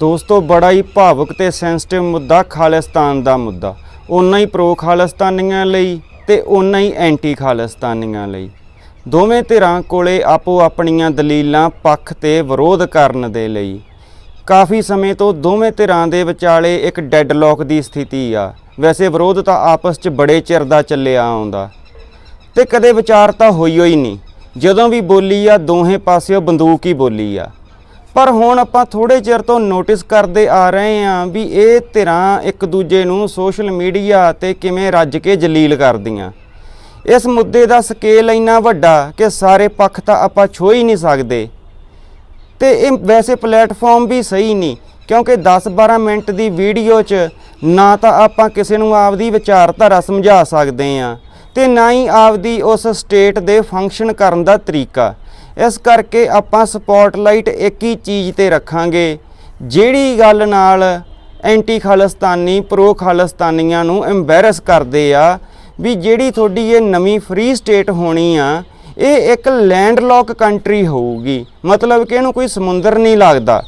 दोस्तों बड़ा ही भावुक ते सेंसिटिव मुद्दा खालिस्तान दा मुद्दा। उन्ना ही प्रो खालिस्तानियां लई ते उन्ना ही एंटी खालिस्तानियां लई। दोवें धिरां कोले आपो अपणियां दलीलां पक्ष ते विरोध करन दे लई। काफ़ी समय तो दोवें धिरां दे विचाले एक डैडलॉक दी स्थिति आ। वैसे विरोध तां आपस च बड़े चिर दा ਚੱਲਿਆ आउंदा ते कदे विचार तां होइयो ही नहीं। ਜਦੋਂ भी बोली आ दोहें पासिओ बंदूक ही बोली आ। पर हुण आपां थोड़े चिर तो नोटिस करते आ रहे हैं भी ये धिरां एक दूजे नूं सोशल मीडिया ते किवें रज के जलील करदियां। इस मुद्दे दा स्केल इन्ना वड्डा कि सारे पक्ष तां आपां छो ही नहीं सकदे ते ये वैसे प्लेटफॉर्म भी सही नहीं, क्योंकि 10-12 मिनट की वीडियो च ना तो आपां किसी नूं आपदी विचारधारा समझा सकते हैं ते ना ही आपदी उस स्टेट दे फंक्शन करन दा तरीका। इस करके आपां स्पॉटलाइट एक ही चीज़ ते रखांगे जिहड़ी गल नाल एंटी खालिस्तानी प्रो खालिस्तानियां नूं एम्बैरस करदे आ भी जिहड़ी तुहाडी ये नवीं फ्री स्टेट होनी आ ये एक लैंडलॉक कंट्री होऊगी। मतलब कि इहनूं कोई समुंदर नहीं लगदा,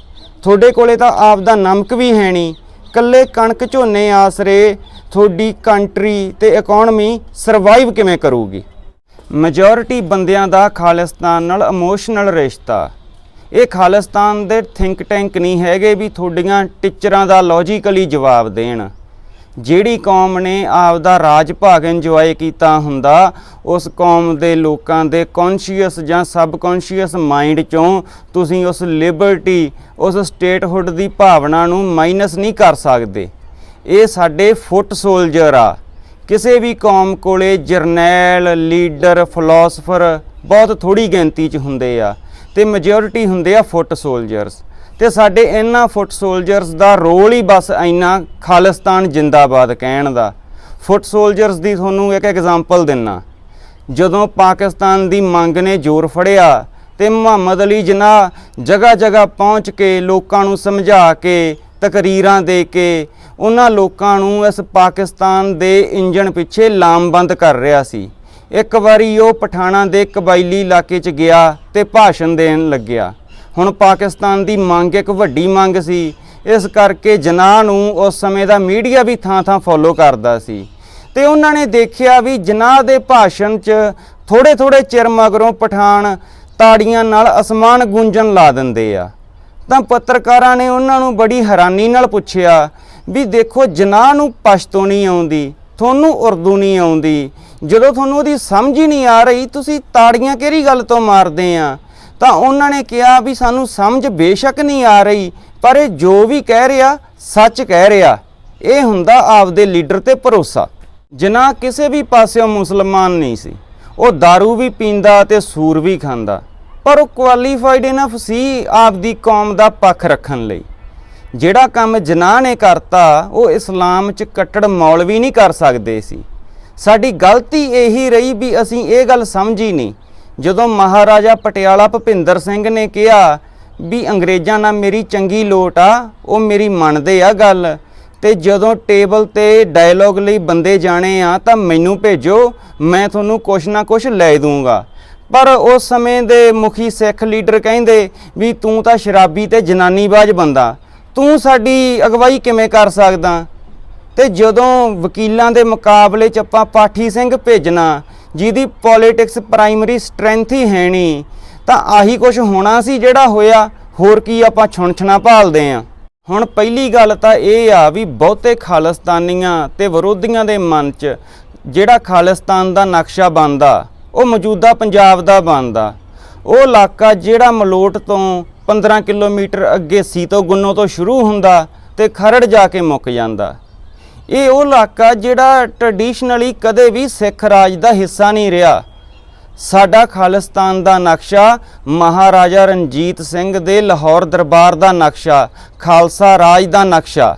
तुहाडे कोले तां आपदा नमक भी है नहीं, कल्ले कणक झोने आसरे थोड़ी कंट्री ते इकोनमी सरवाइव किवें करूगी। मेजोरिटी बंदियां दा खालिस्तान नाल इमोशनल रिश्ता। ये खालिस्तान दे थिंक टैंक नहीं हैगे भी थोड़ियां टीचरां दा लॉजिकली जवाब देण। जिहड़ी कौम ने आपदा राज भाग इंजॉय कीता हुंदा उस कौम दे लोकां दे कॉन्शियस जां सबकॉन्शियस माइंड चों तुसीं उस लिबर्टी उस स्टेटहुड दी भावना नूं माइनस नहीं कर सकदे। ये साडे फुट सोल्जर आ। किसी भी कौम कोले जरनैल लीडर फिलोसफर बहुत थोड़ी गिनती च हुंदे आ ते मेजोरिटी हुंदे आ फुट सोल्जर्स। ते साडे इन्हां फुट सोल्जर्स दा रोल ही बस इन्ना खालिस्तान जिंदाबाद कहण दा। फुट सोल्जर्स दी तुहानूं एक एग्जांपल दिन्ना। जदों पाकिस्तान दी मंग ने जोर फड़िया ते मुहम्मद अली जिन्नाह जगह जगह पहुँच के लोकां नूं समझा के तकरीरां दे के उन्हां लोकां नूं इस पाकिस्तान दे इंजन पिछे लामबंद कर रहा सी। एक वारी वो पठाणा दे कबायली इलाके च गया ते भाषण देण लग्या। हुण पाकिस्तान दी मंग एक वड्डी मंग सी, इस करके जिन्नाह नूं उस समय दा मीडिया भी थां थां फॉलो करदा सी ते उन्हां ने देखिया भी जिन्नाह दे भाषण च थोड़े थोड़े चिर मगरों पठाण ताड़ियां नाल आसमान गूंजण ला दिंदे आ। तां पत्रकारां ने उन्हां नूं बड़ी हैरानी नाल पुछया भी देखो जिन्नाह नूं पश्तो नहीं आउंदी, तुहानूं उर्दू नहीं आउंदी, जदों तुहानूं उहदी समझ ही नहीं आ रही तुसीं ताड़ियां किहड़ी गल तों मारदे आ। तां उन्हां ने कहा भी सानूं समझ बेशक नहीं आ रही पर ये जो भी कह रहा सच कह रहा। ये हुंदा आपदे लीडर ते भरोसा। जिन्नाह किसी भी पासिओं मुसलमान नहीं सी, वो दारू भी पींदा ते सूर भी खांदा, पर वो क्वालीफाइड इनफ सी आपदी कौम दा पक्ष रखण लई। जिहड़ा काम जिन्नाह ने करता वो इस्लाम च कट्टड़ मौलवी नहीं कर सकते सी। साडी गलती यही रही भी असीं ये गल समझी नहीं। जदों महाराजा पटियाला भुपिंदर सिंह ने कहा भी अंग्रेज़ां नाल मेरी चंगी लोट आ, वो मेरी मनदे आ गल ते जदों टेबल ते डायलॉग लई बंदे जाने आ तां मैनूं भेजो, मैं तुहानूं कुछ ना कुछ लै दूँगा। पर उस समय दे मुखी सिख लीडर कहिंदे भी तूं तां शराबी ते जनानीबाज बंदा, तूं साडी अगवाई किवें कर सकदा। ते जदों वकीलां दे मुकाबले च आपां पाठी सिंह भेजना जिहदी पॉलिटिक्स प्राइमरी स्ट्रैंथ ही है नहीं, तां आही कुछ होना सी जिहड़ा होया। होर की आपां छुणछणा भालदे आ। हुण पहली गल तां इह आ भी बहुते खालिस्तानियां ते विरोधियां दे मन च जिहड़ा खालिस्तान दा नक्शा बनदा वो मौजूदा पंजाब दा बनदा। वो इलाका जिहड़ा मलोट तो 15 किलोमीटर अगे सीतो गुन्नो तो शुरू हुंदा ते खरड़ जाके मुक जांदा। ये वो इलाका जिहड़ा ट्रैडिशनली कदे भी सिख राज दा हिस्सा नहीं रहा। साडा खालिस्तान दा नक्शा महाराजा रणजीत सिंह दे लाहौर दरबार दा नक्शा, खालसा राज दा नक्शा।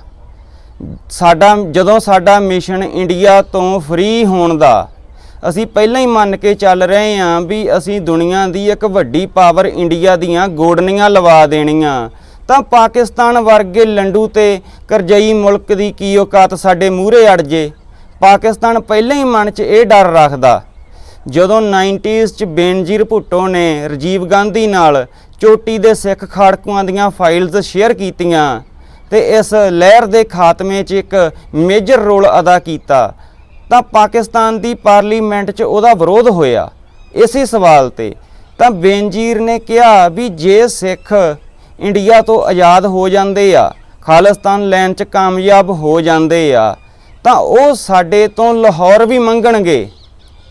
साडा जदों साडा मिशन इंडिया तो फ्री होण दा असी पहलां ही मन के चल रहे हैं भी असी दुनिया की एक वड्डी पावर इंडिया दियां गोडनियां लवा देनियां, तां पाकिस्तान वर्गे लंडू ते करजई मुल्क की की औकात साडे मूहरे अड़ जे। पाकिस्तान पहले ही मन च ये डर रखदा। जदों 90s च बेनजीर भुट्टो ने राजीव गांधी नाल चोटी दे सिख खाड़कुआं दीयां फाइल्स शेयर कीतियां ਤੇ ਇਸ ਲਹਿਰ ਦੇ ਖਾਤਮੇ 'ਚ ਇੱਕ ਮੇਜਰ ਰੋਲ ਅਦਾ ਕੀਤਾ ਤਾਂ ਪਾਕਿਸਤਾਨ ਦੀ ਪਾਰਲੀਮੈਂਟ 'ਚ ਉਹਦਾ ਵਿਰੋਧ ਹੋਇਆ ਇਸੇ ਸਵਾਲ ਤੇ। ਤਾਂ ਬੇਨਜ਼ੀਰ ਨੇ ਕਿਹਾ ਵੀ ਜੇ ਸਿੱਖ ਇੰਡੀਆ ਤੋਂ ਆਜ਼ਾਦ ਹੋ ਜਾਂਦੇ ਆ, ਖਾਲਿਸਤਾਨ ਲੈਣ 'ਚ ਕਾਮਯਾਬ ਹੋ ਜਾਂਦੇ ਆ, ਤਾਂ ਉਹ ਸਾਡੇ ਤੋਂ ਲਾਹੌਰ ਵੀ ਮੰਗਣਗੇ।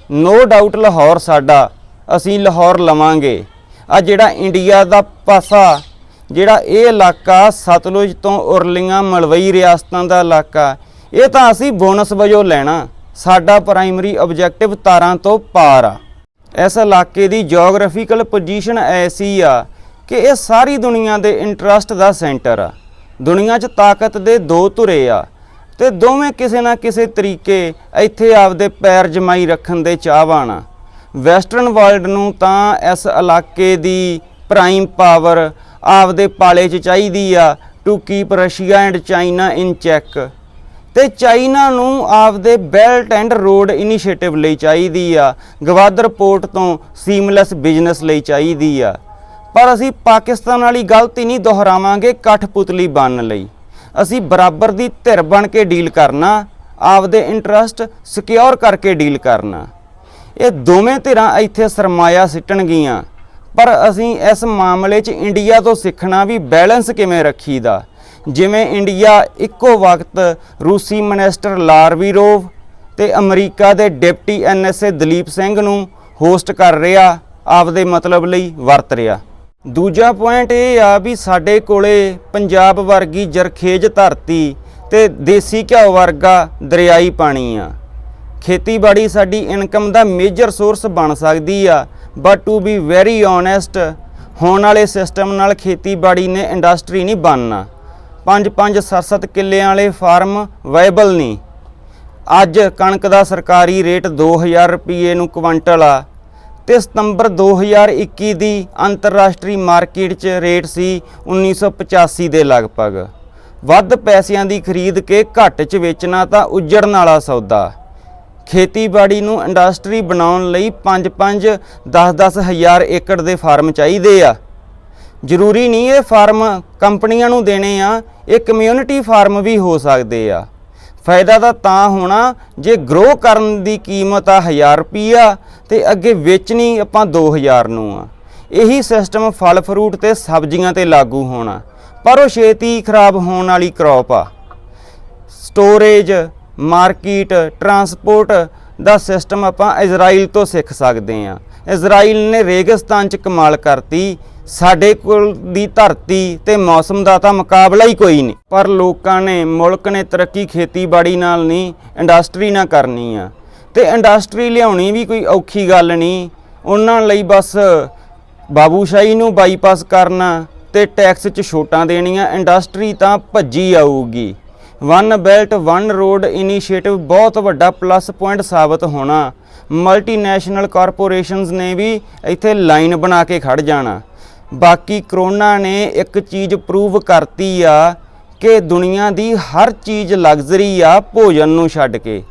ਨੋ ਡਾਊਟ ਲਾਹੌਰ ਸਾਡਾ, ਅਸੀਂ ਲਾਹੌਰ ਲਵਾਂਗੇ। ਆ ਜਿਹੜਾ ਇੰਡੀਆ ਦਾ ਪਾਸਾ, ਜਿਹੜਾ ਇਹ ਇਲਾਕਾ ਸਤਲੁਜ ਤੋਂ ਉਰਲੀਆਂ ਮਲਵਈ ਰਿਆਸਤਾਂ ਦਾ ਇਲਾਕਾ, ਇਹ ਤਾਂ ਅਸੀਂ ਬੋਨਸ ਵਜੋਂ ਲੈਣਾ। ਸਾਡਾ ਪ੍ਰਾਇਮਰੀ ਆਬਜੈਕਟਿਵ ਤਾਰਾਂ ਤੋਂ ਪਾਰ ਆ। ਇਸ ਇਲਾਕੇ ਦੀ ਜੀਓਗ੍ਰਾਫੀਕਲ ਪੋਜੀਸ਼ਨ ਐਸੀ ਆ ਕਿ ਇਹ ਸਾਰੀ ਦੁਨੀਆ ਦੇ ਇੰਟਰਸਟ ਦਾ ਸੈਂਟਰ ਆ। ਦੁਨੀਆ 'ਚ ਤਾਕਤ ਦੇ ਦੋ ਧੁਰੇ ਆ ਤੇ ਦੋਵੇਂ ਕਿਸੇ ਨਾ ਕਿਸੇ ਤਰੀਕੇ ਇੱਥੇ ਆਪਦੇ ਪੈਰ ਜਮਾਈ ਰੱਖਣ ਦੇ ਚਾਹਵਾਨ ਆ। ਵੈਸਟਰਨ ਵਰਲਡ ਨੂੰ ਤਾਂ ਇਸ ਇਲਾਕੇ ਦੀ ਪ੍ਰਾਈਮ ਪਾਵਰ ਆਪਦੇ ਪਾਲੇ 'ਚ ਚਾਹੀਦੀ ਆ to keep Russia and China in check, ਤੇ ਚਾਈਨਾ ਨੂੰ ਆਪਦੇ ਬੈਲਟ ਐਂਡ ਰੋਡ ਇਨੀਸ਼ੀਏਟਿਵ ਲਈ ਚਾਹੀਦੀ ਆ, ਗਵਾਦਰ ਪੋਰਟ ਤੋਂ ਸੀਮਲੈਸ ਬਿਜ਼ਨਸ ਲਈ ਚਾਹੀਦੀ ਆ। ਪਰ ਅਸੀਂ ਪਾਕਿਸਤਾਨ ਵਾਲੀ ਗਲਤੀ ਨਹੀਂ ਦੁਹਰਾਵਾਂਗੇ ਕਠਪੁਤਲੀ ਬਣਨ ਲਈ। ਅਸੀਂ ਬਰਾਬਰ ਦੀ ਧਿਰ ਬਣ ਕੇ ਡੀਲ ਕਰਨਾ, ਆਪਦੇ ਇੰਟਰਸਟ ਸਿਕਿਉਰ ਕਰਕੇ ਡੀਲ ਕਰਨਾ। ਇਹ ਦੋਵੇਂ ਧਿਰਾਂ ਇੱਥੇ ਸਰਮਾਇਆ ਸਿੱਟਣਗੀਆਂ, ਪਰ ਅਸੀਂ ਇਸ ਮਾਮਲੇ 'ਚ ਇੰਡੀਆ ਤੋਂ ਸਿੱਖਣਾ ਵੀ ਬੈਲੈਂਸ ਕਿਵੇਂ ਰੱਖੀਦਾ। ਜਿਵੇਂ ਇੰਡੀਆ ਇੱਕੋ ਵਕਤ ਰੂਸੀ ਮਿਨਿਸਟਰ ਲਾਰਵੀਰੋਵ ਤੇ ਅਮਰੀਕਾ ਦੇ ਡਿਪਟੀ NSA ਦਲੀਪ ਸਿੰਘ ਨੂੰ ਹੋਸਟ ਕਰ ਰਿਹਾ, ਆਪਦੇ ਮਤਲਬ ਲਈ ਵਰਤ ਰਿਹਾ। ਦੂਜਾ ਪੁਆਇੰਟ ਇਹ ਆ ਵੀ ਸਾਡੇ ਕੋਲੇ ਪੰਜਾਬ ਵਰਗੀ ਜਰਖੇਜ਼ ਧਰਤੀ ਤੇ ਦੇਸੀ ਘਿਓ ਵਰਗਾ ਦਰਿਆਈ ਪਾਣੀ ਆ। ਖੇਤੀਬਾੜੀ ਸਾਡੀ ਇਨਕਮ ਦਾ ਮੇਜਰ ਸੋਰਸ ਬਣ ਸਕਦੀ ਆ, but to be very honest ਹੋਣ ਵਾਲੇ ਸਿਸਟਮ ਨਾਲ ਖੇਤੀਬਾੜੀ ਨੇ ਇੰਡਸਟਰੀ ਨਹੀਂ ਬਣਨਾ। 5-5 7-7 ਕਿੱਲਿਆਂ ਵਾਲੇ ਫਾਰਮ ਵਾਇਬਲ ਨਹੀਂ। ਅੱਜ ਕਣਕ ਦਾ ਸਰਕਾਰੀ ਰੇਟ 2000 ਰੁਪਏ ਨੂੰ ਕੁਇੰਟਲ ਆ ਤੇ ਸਤੰਬਰ 2021 ਦੀ ਅੰਤਰਰਾਸ਼ਟਰੀ ਮਾਰਕੀਟ 'ਚ ਰੇਟ ਸੀ 1985 ਦੇ ਲਗਭਗ। ਵੱਧ ਪੈਸਿਆਂ ਦੀ ਖਰੀਦ ਕੇ ਘੱਟ 'ਚ ਵੇਚਣਾ ਤਾਂ ਉੱਜੜਨ ਵਾਲਾ ਸੌਦਾ। ਖੇਤੀਬਾੜੀ ਨੂੰ ਇੰਡਸਟਰੀ ਬਣਾਉਣ ਲਈ 5-5 10-10 ਹਜ਼ਾਰ ਏਕੜ ਦੇ ਫਾਰਮ ਚਾਹੀਦੇ ਆ। ਜ਼ਰੂਰੀ ਨਹੀਂ ਇਹ ਫਾਰਮ ਕੰਪਨੀਆਂ ਨੂੰ ਦੇਣੇ ਆ, ਇਹ ਕਮਿਊਨਿਟੀ ਫਾਰਮ ਵੀ ਹੋ ਸਕਦੇ ਆ। ਫਾਇਦਾ ਤਾਂ ਹੋਣਾ ਜੇ ਗਰੋ ਕਰਨ ਦੀ ਕੀਮਤ ਆ 1000 ਰੁਪਈਆ ਤੇ ਅੱਗੇ ਵੇਚਣੀ ਆਪਾਂ 2000 ਨੂੰ ਆ। ਇਹੀ ਸਿਸਟਮ ਫਲ ਫਰੂਟ ਤੇ ਸਬਜ਼ੀਆਂ ਤੇ ਲਾਗੂ ਹੋਣਾ, ਪਰ ਉਹ ਛੇਤੀ ਖਰਾਬ ਹੋਣ ਵਾਲੀ ਕ੍ਰੌਪ ਆ। ਸਟੋਰੇਜ, ਮਾਰਕੀਟ, ਟਰਾਂਸਪੋਰਟ ਦਾ ਸਿਸਟਮ ਆਪਾਂ ਇਜ਼ਰਾਈਲ ਤੋਂ ਸਿੱਖ ਸਕਦੇ ਆ। ਇਜ਼ਰਾਈਲ ਨੇ ਰੇਗਿਸਤਾਨ 'ਚ ਕਮਾਲ ਕਰਤੀ, ਸਾਡੇ ਕੋਲ ਦੀ ਧਰਤੀ ਤੇ ਮੌਸਮ ਦਾ ਤਾਂ ਮੁਕਾਬਲਾ ਹੀ ਕੋਈ ਨਹੀਂ। ਪਰ ਲੋਕਾਂ ਨੇ, ਮੁਲਕ ਨੇ ਤਰੱਕੀ ਖੇਤੀਬਾੜੀ ਨਾਲ ਨਹੀਂ, ਇੰਡਸਟਰੀ ਨਾਲ ਕਰਨੀ ਆ। ਤੇ ਇੰਡਸਟਰੀ ਲਿਆਉਣੀ ਵੀ ਕੋਈ ਔਖੀ ਗੱਲ ਨਹੀਂ। ਉਹਨਾਂ ਲਈ ਬਸ ਬਾਬੂਸ਼ਾਹੀ ਨੂੰ ਬਾਈਪਾਸ ਕਰਨਾ ਤੇ ਟੈਕਸ 'ਚ ਛੋਟਾਂ ਦੇਣੀਆਂ, ਇੰਡਸਟਰੀ ਤਾਂ ਭੱਜੀ ਆਊਗੀ। One belt one road initiative ਬਹੁਤ ਵੱਡਾ ਪਲੱਸ ਪੁਆਇੰਟ ਸਾਬਤ ਹੋਣਾ। ਮਲਟੀਨੈਸ਼ਨਲ ਕਾਰਪੋਰੇਸ਼ਨਸ ਨੇ ਵੀ ਇੱਥੇ ਲਾਈਨ ਬਣਾ ਕੇ ਖੜ ਜਾਣਾ। ਬਾਕੀ ਕਰੋਨਾ ਨੇ ਇੱਕ ਚੀਜ਼ ਪ੍ਰੂਵ ਕਰਤੀ ਆ ਕਿ ਦੁਨੀਆ ਦੀ ਹਰ ਚੀਜ਼ ਲਗਜ਼ਰੀ ਆ ਭੋਜਨ ਨੂੰ ਛੱਡ ਕੇ।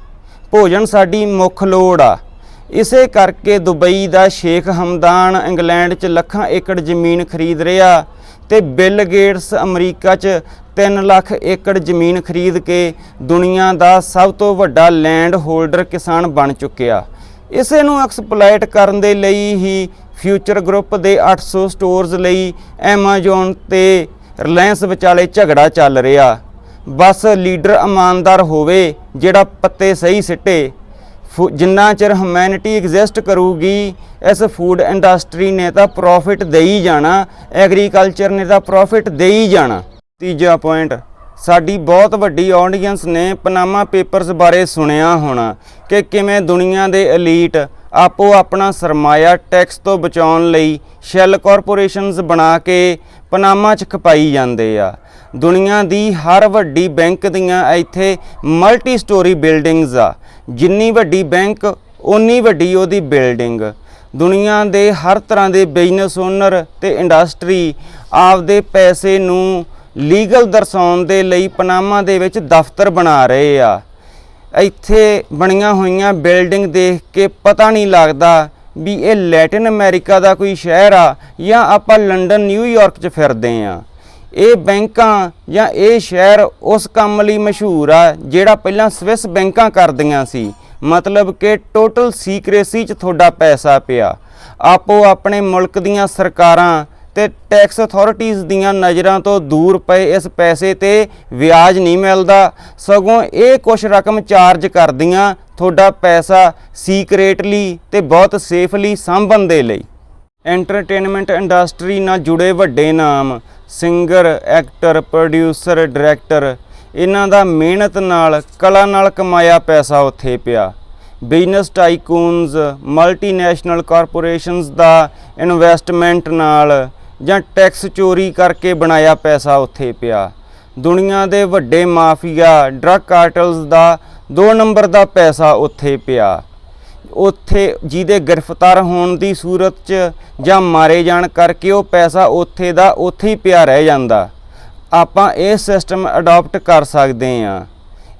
ਭੋਜਨ ਸਾਡੀ ਮੁੱਖ ਲੋੜ ਆ। ਇਸੇ ਕਰਕੇ ਦੁਬਈ ਦਾ ਸ਼ੇਖ ਹਮਦਾਨ ਇੰਗਲੈਂਡ 'ਚ ਲੱਖਾਂ ਏਕੜ ਜ਼ਮੀਨ ਖਰੀਦ ਰਿਹਾ ਤੇ ਬਿਲ ਗੇਟਸ ਅਮਰੀਕਾ 'ਚ 3 ਲੱਖ ਏਕੜ ਜ਼ਮੀਨ ਖਰੀਦ ਕੇ ਦੁਨੀਆ ਦਾ ਸਭ ਤੋਂ ਵੱਡਾ ਲੈਂਡ ਹੋਲਡਰ ਕਿਸਾਨ ਬਣ ਚੁੱਕਿਆ। ਇਸੇ ਨੂੰ ਐਕਸਪਲੋਇਟ ਕਰਨ ਦੇ ਲਈ ਹੀ ਫਿਊਚਰ ਗਰੁੱਪ ਦੇ 800 ਸਟੋਰਸ ਲਈ ਐਮਾਜ਼ੋਨ ਤੇ ਰਿਲਾਇੰਸ ਵਿਚਾਲੇ ਝਗੜਾ ਚੱਲ ਰਿਹਾ। ਬਸ ਲੀਡਰ ਇਮਾਨਦਾਰ ਹੋਵੇ ਜਿਹੜਾ ਪੱਤੇ ਸਹੀ ਸਿੱਟੇ। ਜਿੰਨਾ ਚਿਰ ਹਿਊਮੈਨਿਟੀ ਐਗਜ਼ਿਸਟ ਕਰੂਗੀ ਇਸ ਫੂਡ ਇੰਡਸਟਰੀ ਨੇ ਤਾਂ ਪ੍ਰੋਫਿਟ ਦੇ ਹੀ ਜਾਣਾ, ਐਗਰੀਕਲਚਰ ਨੇ ਤਾਂ ਪ੍ਰੋਫਿਟ ਦੇ ਹੀ ਜਾਣਾ। ਤੀਜਾ ਪੁਆਇੰਟ, ਸਾਡੀ ਬਹੁਤ ਵੱਡੀ ਆਡੀਅנס ਨੇ ਪਨਾਮਾ ਪੇਪਰਸ ਬਾਰੇ ਸੁਣਿਆ ਹੋਣਾ ਕਿ ਕਿਵੇਂ ਦੁਨੀਆ ਦੇ ਐਲੀਟ ਆਪੋ ਆਪਣਾ ਸਰਮਾਇਆ ਟੈਕਸ ਤੋਂ ਬਚਾਉਣ ਲਈ ਸ਼ੈਲ ਕਾਰਪੋਰੇਸ਼ਨਸ ਬਣਾ ਕੇ ਪਨਾਮਾ 'ਚ ਖਪਾਈ ਜਾਂਦੇ ਆ। ਦੁਨੀਆ ਦੀ ਹਰ ਵੱਡੀ ਬੈਂਕ ਦੀਆਂ ਇੱਥੇ ਮਲਟੀ ਸਟੋਰੀ ਬਿਲਡਿੰਗਸ ਆ। ਜਿੰਨੀ ਵੱਡੀ ਬੈਂਕ ਓਨੀ ਵੱਡੀ ਉਹਦੀ ਬਿਲਡਿੰਗ। ਦੁਨੀਆ ਦੇ ਹਰ ਤਰ੍ਹਾਂ ਦੇ ਬਿਜ਼ਨਸ ਓਨਰ ਤੇ ਇੰਡਸਟਰੀ ਆਪਦੇ ਪੈਸੇ ਨੂੰ ਲੀਗਲ ਦਰਸਾਉਣ ਦੇ ਲਈ ਪਨਾਮਾ ਦੇ ਵਿੱਚ ਦਫ਼ਤਰ ਬਣਾ ਰਹੇ ਆ। ਇੱਥੇ ਬਣੀਆਂ ਹੋਈਆਂ ਬਿਲਡਿੰਗ ਦੇਖ ਕੇ ਪਤਾ ਨਹੀਂ ਲੱਗਦਾ ਵੀ ਇਹ ਲੈਟਿਨ ਅਮਰੀਕਾ ਦਾ ਕੋਈ ਸ਼ਹਿਰ ਆ ਜਾਂ ਆਪਾਂ ਲੰਡਨ ਨਿਊਯਾਰਕ 'ਚ ਫਿਰਦੇ ਆ। ਇਹ ਬੈਂਕਾਂ ਜਾਂ ਇਹ ਸ਼ਹਿਰ ਉਸ ਕੰਮ ਲਈ ਮਸ਼ਹੂਰ ਆ ਜਿਹੜਾ ਪਹਿਲਾਂ ਸਵਿਸ ਬੈਂਕਾਂ ਕਰਦੀਆਂ ਸੀ। ਮਤਲਬ ਕਿ ਟੋਟਲ ਸੀਕ੍ਰੇਸੀ 'ਚ ਤੁਹਾਡਾ ਪੈਸਾ ਪਿਆ। ਆਪੋ ਆਪਣੇ ਮੁਲਕ ਦੀਆਂ ਸਰਕਾਰਾਂ ਤੇ ਟੈਕਸ ਅਥਾਰਟੀਜ਼ ਦੀਆਂ ਨਜ਼ਰਾਂ ਤੋਂ ਦੂਰ ਪਏ ਇਸ ਪੈਸੇ ਤੇ ਵਿਆਜ ਨਹੀਂ ਮਿਲਦਾ, ਸਗੋਂ ਇਹ ਕੁਛ ਰਕਮ ਚਾਰਜ ਕਰਦੀਆਂ ਤੁਹਾਡਾ ਪੈਸਾ ਸੀਕ੍ਰੇਟਲੀ ਤੇ ਬਹੁਤ ਸੇਫਲੀ ਸਾਂਭਣ ਦੇ ਲਈ। ਐਂਟਰਟੇਨਮੈਂਟ ਇੰਡਸਟਰੀ ਨਾਲ ਜੁੜੇ ਵੱਡੇ ਨਾਮ ਸਿੰਗਰ, ਐਕਟਰ, ਪ੍ਰੋਡਿਊਸਰ, ਡਾਇਰੈਕਟਰ, ਇਹਨਾਂ ਦਾ ਮਿਹਨਤ ਨਾਲ, ਕਲਾ ਨਾਲ ਕਮਾਇਆ ਪੈਸਾ ਉੱਥੇ ਪਿਆ। ਬਿਜ਼ਨਸ ਟਾਈਕੂਨਸ, ਮਲਟੀਨੈਸ਼ਨਲ ਕਾਰਪੋਰੇਸ਼ਨਸ ਦਾ ਇਨਵੈਸਟਮੈਂਟ ਨਾਲ ਜਾਂ ਟੈਕਸ ਚੋਰੀ ਕਰਕੇ ਬਣਾਇਆ ਪੈਸਾ ਉੱਥੇ ਪਿਆ। ਦੁਨੀਆ ਦੇ ਵੱਡੇ ਮਾਫੀਆ, ਡਰੱਗ ਕਾਰਟਲਸ ਦਾ 2 ਨੰਬਰ ਦਾ ਪੈਸਾ ਉੱਥੇ ਪਿਆ। ਉੱਥੇ ਜਿਹਦੇ ਗ੍ਰਿਫਤਾਰ ਹੋਣ ਦੀ ਸੂਰਤ 'ਚ ਜਾਂ ਮਾਰੇ ਜਾਣ ਕਰਕੇ ਉਹ ਪੈਸਾ ਉੱਥੇ ਦਾ ਉੱਥੇ ਹੀ ਪਿਆ ਰਹਿ ਜਾਂਦਾ। ਆਪਾਂ ਇਹ ਸਿਸਟਮ ਅਡਾਪਟ ਕਰ ਸਕਦੇ ਹਾਂ।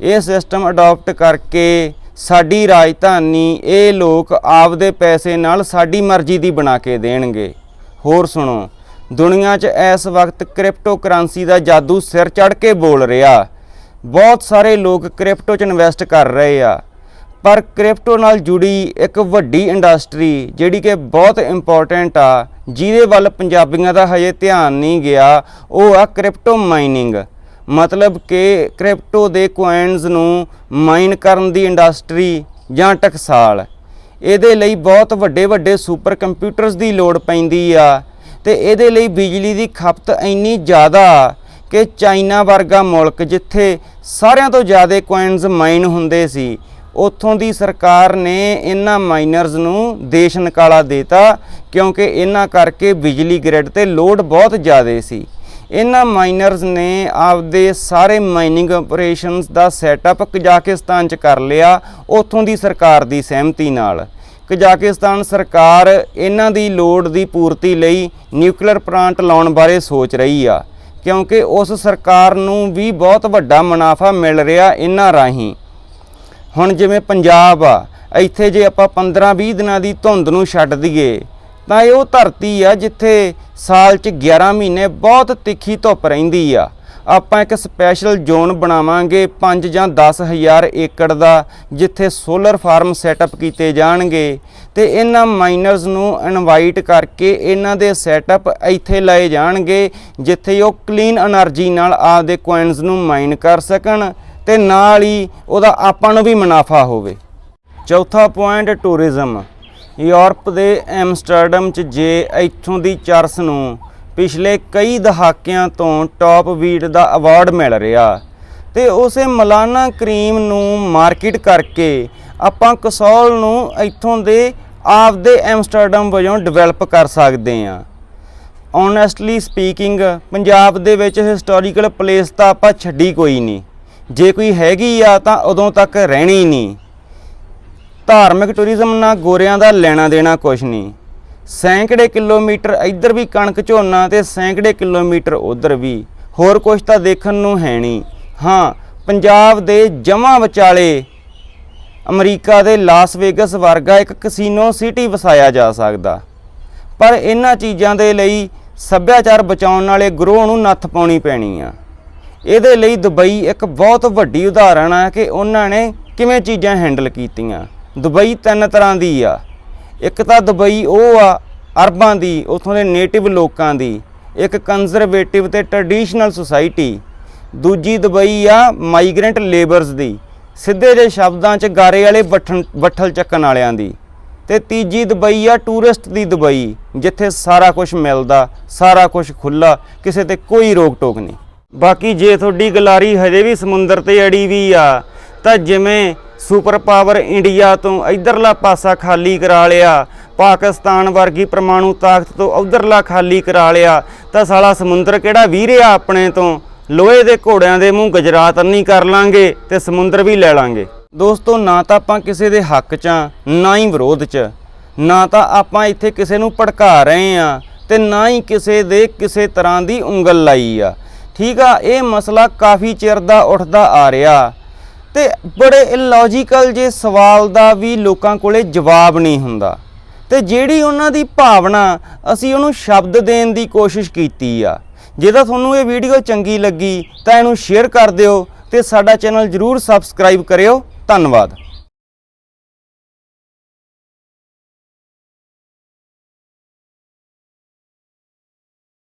ਇਹ ਸਿਸਟਮ ਅਡਾਪਟ ਕਰਕੇ ਸਾਡੀ ਰਾਜਧਾਨੀ ਇਹ ਲੋਕ ਆਪਦੇ ਪੈਸੇ ਨਾਲ ਸਾਡੀ ਮਰਜ਼ੀ ਦੀ ਬਣਾ ਕੇ ਦੇਣਗੇ। ਹੋਰ ਸੁਣੋ, ਦੁਨੀਆ 'ਚ ਇਸ ਵਕਤ ਕ੍ਰਿਪਟੋ ਕਰੰਸੀ ਦਾ ਜਾਦੂ ਸਿਰ ਚੜ੍ਹ ਕੇ ਬੋਲ ਰਿਹਾ। ਬਹੁਤ ਸਾਰੇ ਲੋਕ ਕ੍ਰਿਪਟੋ 'ਚ ਇਨਵੈਸਟ ਕਰ ਰਹੇ ਆ, ਪਰ ਕ੍ਰਿਪਟੋ ਨਾਲ ਜੁੜੀ ਇੱਕ ਵੱਡੀ ਇੰਡਸਟਰੀ ਜਿਹੜੀ ਕਿ ਬਹੁਤ ਇੰਪੋਰਟੈਂਟ ਆ, ਜਿਹਦੇ ਵੱਲ ਪੰਜਾਬੀਆਂ ਦਾ ਹਜੇ ਧਿਆਨ ਨਹੀਂ ਗਿਆ, ਉਹ ਆ ਕ੍ਰਿਪਟੋ ਮਾਈਨਿੰਗ। ਮਤਲਬ ਕਿ ਕ੍ਰਿਪਟੋ ਦੇ ਕੋਇਨਸ ਨੂੰ ਮਾਈਨ ਕਰਨ ਦੀ ਇੰਡਸਟਰੀ ਜਾਂ ਟਕਸਾਲ। ਇਹਦੇ ਲਈ ਬਹੁਤ ਵੱਡੇ ਵੱਡੇ ਸੁਪਰ ਕੰਪਿਊਟਰਸ ਦੀ ਲੋੜ ਪੈਂਦੀ ਆ ਤੇ ਇਹਦੇ ਲਈ ਬਿਜਲੀ ਦੀ ਖਪਤ ਇੰਨੀ ਜ਼ਿਆਦਾ ਕਿ ਚਾਈਨਾ ਵਰਗਾ ਮੁਲਕ ਜਿੱਥੇ ਸਾਰਿਆਂ ਤੋਂ ਜ਼ਿਆਦਾ ਕੋਇਨਸ ਮਾਈਨ ਹੁੰਦੇ ਸੀ, ਉੱਥੋਂ ਦੀ ਸਰਕਾਰ ਨੇ ਇਹਨਾਂ ਮਾਈਨਰਸ ਨੂੰ ਦੇਸ਼ ਨਿਕਾਲਾ ਦੇਤਾ, ਕਿਉਂਕਿ ਇਹਨਾਂ ਕਰਕੇ ਬਿਜਲੀ ਗ੍ਰਿਡ ਤੇ ਲੋਡ ਬਹੁਤ ਜ਼ਿਆਦਾ ਸੀ। ਇਹਨਾਂ ਮਾਈਨਰਸ ਨੇ ਆਪਦੇ ਸਾਰੇ ਮਾਈਨਿੰਗ ਆਪਰੇਸ਼ਨਸ ਦਾ ਸੈਟਅਪ ਕਜ਼ਾਕਿਸਤਾਨ 'ਚ ਕਰ ਲਿਆ, ਉੱਥੋਂ ਦੀ ਸਰਕਾਰ ਦੀ ਸਹਿਮਤੀ ਨਾਲ। ਕਜ਼ਾਕਿਸਤਾਨ ਸਰਕਾਰ ਇਹਨਾਂ ਦੀ ਲੋੜ ਦੀ ਪੂਰਤੀ ਲਈ ਨਿਊਕਲੀਅਰ ਪਲਾਂਟ ਲਾਉਣ ਬਾਰੇ ਸੋਚ ਰਹੀ ਆ, ਕਿਉਂਕਿ ਉਸ ਸਰਕਾਰ ਨੂੰ ਵੀ ਬਹੁਤ ਵੱਡਾ ਮੁਨਾਫਾ ਮਿਲ ਰਿਹਾ ਇਹਨਾਂ ਰਾਹੀਂ। ਹੁਣ ਜਿਵੇਂ ਪੰਜਾਬ ਆ, ਇੱਥੇ ਜੇ ਆਪਾਂ 15-20 ਦਿਨਾਂ ਦੀ ਧੁੰਦ ਨੂੰ ਛੱਡ ਦਈਏ ਤਾਂ ਇਹ ਉਹ ਧਰਤੀ ਆ ਜਿੱਥੇ ਸਾਲ 'ਚ 11 ਮਹੀਨੇ ਬਹੁਤ ਤਿੱਖੀ ਧੁੱਪ ਰਹਿੰਦੀ ਆ। ਆਪਾਂ ਇੱਕ ਸਪੈਸ਼ਲ ਜ਼ੋਨ ਬਣਾਵਾਂਗੇ 5 ਜਾਂ 10,000 ਏਕੜ ਦਾ, ਜਿੱਥੇ ਸੋਲਰ ਫਾਰਮ ਸੈਟਅਪ ਕੀਤੇ ਜਾਣਗੇ ਤੇ ਇਹਨਾਂ ਮਾਈਨਰਸ ਨੂੰ ਇਨਵਾਈਟ ਕਰਕੇ ਇਹਨਾਂ ਦੇ ਸੈਟਅਪ ਇੱਥੇ ਲਾਏ ਜਾਣਗੇ, ਜਿੱਥੇ ਉਹ ਕਲੀਨ એનર્ਜੀ ਨਾਲ ਆਪਦੇ ਕੋਇਨਸ ਨੂੰ ਮਾਈਨ ਕਰ ਸਕਣ ਤੇ ਨਾਲ ਹੀ ਉਹਦਾ ਆਪਾਂ ਨੂੰ ਵੀ ਮੁਨਾਫਾ ਹੋਵੇ। ਚੌਥਾ ਪੁਆਇੰਟ, ਟੂਰਿਜ਼ਮ। ਯੂਰਪ ਦੇ ਐਮਸਟਰਡਮ 'ਚ ਜੇ ਇੱਥੋਂ ਦੀ ਚਰਸ ਨੂੰ ਪਿਛਲੇ ਕਈ ਦਹਾਕਿਆਂ ਤੋਂ ਟੌਪ ਵੀਟ ਦਾ ਅਵਾਰਡ ਮਿਲ ਰਿਹਾ ਤੇ ਉਸੇ ਮਲਾਨਾ ਕਰੀਮ ਨੂੰ ਮਾਰਕੀਟ ਕਰਕੇ ਆਪਾਂ ਕਸੌਲ ਨੂੰ ਇੱਥੋਂ ਦੇ ਆਪਦੇ ਐਮਸਟਰਡਮ ਵਜੋਂ ਡਿਵੈਲਪ ਕਰ ਸਕਦੇ ਹਾਂ। ਓਨੈਸਟਲੀ ਸਪੀਕਿੰਗ, ਪੰਜਾਬ ਦੇ ਵਿੱਚ ਹਿਸਟੋਰੀਕਲ ਪਲੇਸ ਤਾਂ ਆਪਾਂ ਛੱਡੀ ਕੋਈ ਨਹੀਂ, ਜੇ ਕੋਈ ਹੈਗੀ ਆ ਤਾਂ ਉਦੋਂ ਤੱਕ ਰਹਿਣੀ ਨਹੀਂ। ਧਾਰਮਿਕ ਟੂਰਿਜ਼ਮ ਨਾਲ ਗੋਰਿਆਂ ਦਾ ਲੈਣਾ ਦੇਣਾ ਕੁਛ ਨਹੀਂ। ਸੈਂਕੜੇ ਕਿਲੋਮੀਟਰ ਇੱਧਰ ਵੀ ਕਣਕ ਝੋਨਾ ਤੇ ਸੈਂਕੜੇ ਕਿਲੋਮੀਟਰ ਉੱਧਰ ਵੀ, ਹੋਰ ਕੁਛ ਤਾਂ ਦੇਖਣ ਨੂੰ ਹੈ ਨਹੀਂ। ਹਾਂ, ਪੰਜਾਬ ਦੇ ਜਮਾਂ ਵਿਚਾਲੇ ਅਮਰੀਕਾ ਦੇ ਲਾਸ ਵੇਗਸ ਵਰਗਾ ਇੱਕ ਕਸੀਨੋ ਸਿਟੀ ਵਸਾਇਆ ਜਾ ਸਕਦਾ, ਪਰ ਇਹਨਾਂ ਚੀਜ਼ਾਂ ਦੇ ਲਈ ਸੱਭਿਆਚਾਰ ਬਚਾਉਣ ਵਾਲੇ ਗਰੋਹ ਨੂੰ ਨੱਥ ਪਾਉਣੀ ਪੈਣੀ ਆ। ਇਹਦੇ ਲਈ ਦੁਬਈ ਇੱਕ ਬਹੁਤ ਵੱਡੀ ਉਦਾਹਰਣ ਆ ਕਿ ਉਹਨਾਂ ਨੇ ਕਿਵੇਂ ਚੀਜ਼ਾਂ ਹੈਂਡਲ ਕੀਤੀਆਂ। ਦੁਬਈ 3 ਤਰ੍ਹਾਂ ਦੀ ਆ। ਇੱਕ ਤਾਂ ਦੁਬਈ ਉਹ ਆ ਅਰਬਾਂ ਦੀ, ਉੱਥੋਂ ਦੇ ਨੇਟਿਵ ਲੋਕਾਂ ਦੀ, ਇੱਕ ਕੰਜ਼ਰਵੇਟਿਵ ਤੇ ਟ੍ਰੈਡੀਸ਼ਨਲ ਸੁਸਾਇਟੀ। ਦੂਜੀ ਦੁਬਈ ਆ ਮਾਈਗ੍ਰੈਂਟ ਲੇਬਰਸ ਦੀ, ਸਿੱਧੇ ਜਿਹੇ ਸ਼ਬਦਾਂ 'ਚ ਗਾਰੇ ਵਾਲੇ ਬੱਠਲ ਚੱਕਣ ਵਾਲਿਆਂ ਦੀ। ਤੇ ਤੀਜੀ ਦੁਬਈ ਆ ਟੂਰਿਸਟ ਦੀ ਦੁਬਈ, ਜਿੱਥੇ ਸਾਰਾ ਕੁਝ ਮਿਲਦਾ, ਸਾਰਾ ਕੁਝ ਖੁੱਲ੍ਹਾ, ਕਿਸੇ ਤੇ ਕੋਈ ਰੋਕ ਟੋਕ ਨਹੀਂ। ਬਾਕੀ ਜੇ ਤੁਹਾਡੀ ਗਲਾਰੀ ਹਜੇ ਵੀ ਸਮੁੰਦਰ ਤੇ ਅੜੀ ਵੀ ਆ ਤਾਂ ਜਿਵੇਂ ਸੁਪਰ ਪਾਵਰ ਇੰਡੀਆ ਤੋਂ ਇੱਧਰਲਾ ਪਾਸਾ ਖਾਲੀ ਕਰਾ ਲਿਆ, ਪਾਕਿਸਤਾਨ ਵਰਗੀ ਪਰਮਾਣੂ ਤਾਕਤ ਤੋਂ ਉੱਧਰਲਾ ਖਾਲੀ ਕਰਾ ਲਿਆ, ਤਾਂ ਸਾਲਾ ਸਮੁੰਦਰ ਕਿਹੜਾ ਵੀਰਿਆ ਆਪਣੇ ਤੋਂ। ਲੋਹੇ ਦੇ ਘੋੜਿਆਂ ਦੇ ਮੂੰਹ ਗੁਜਰਾਤ ਨਹੀਂ ਕਰ ਲਾਂਗੇ ਤੇ ਸਮੁੰਦਰ ਵੀ ਲੈ ਲਾਂਗੇ। ਦੋਸਤੋ, ਨਾ ਤਾਂ ਆਪਾਂ ਕਿਸੇ ਦੇ ਹੱਕ 'ਚ ਆ, ਨਾ ਹੀ ਵਿਰੋਧ 'ਚ, ਨਾ ਤਾਂ ਆਪਾਂ ਇੱਥੇ ਕਿਸੇ ਨੂੰ ਭੜਕਾ ਰਹੇ ਆ ਤੇ ਨਾ ਹੀ ਕਿਸੇ ਦੇ ਕਿਸੇ ਤਰ੍ਹਾਂ ਦੀ ਉਂਗਲ ਲਾਈ ਆ। ਠੀਕ ਆ, ਇਹ ਮਸਲਾ ਕਾਫੀ ਚਿਰ ਦਾ ਉੱਠਦਾ ਆ ਰਿਹਾ ਤੇ ਬੜੇ ਇਲੌਜੀਕਲ ਜੇ ਸਵਾਲ ਦਾ ਵੀ ਲੋਕਾਂ ਕੋਲੇ ਜਵਾਬ ਨਹੀਂ ਹੁੰਦਾ, ਤੇ ਜਿਹੜੀ ਉਹਨਾਂ ਦੀ ਭਾਵਨਾ ਅਸੀਂ ਉਹਨੂੰ ਸ਼ਬਦ ਦੇਣ ਦੀ ਕੋਸ਼ਿਸ਼ ਕੀਤੀ ਆ। ਜੇਕਰ ਤੁਹਾਨੂੰ ਇਹ ਵੀਡੀਓ ਚੰਗੀ ਲੱਗੀ ਤਾਂ ਇਹਨੂੰ ਸ਼ੇਅਰ ਕਰ ਦਿਓ ਤੇ ਸਾਡਾ ਚੈਨਲ ਜਰੂਰ ਸਬਸਕ੍ਰਾਈਬ ਕਰਿਓ। ਧੰਨਵਾਦ।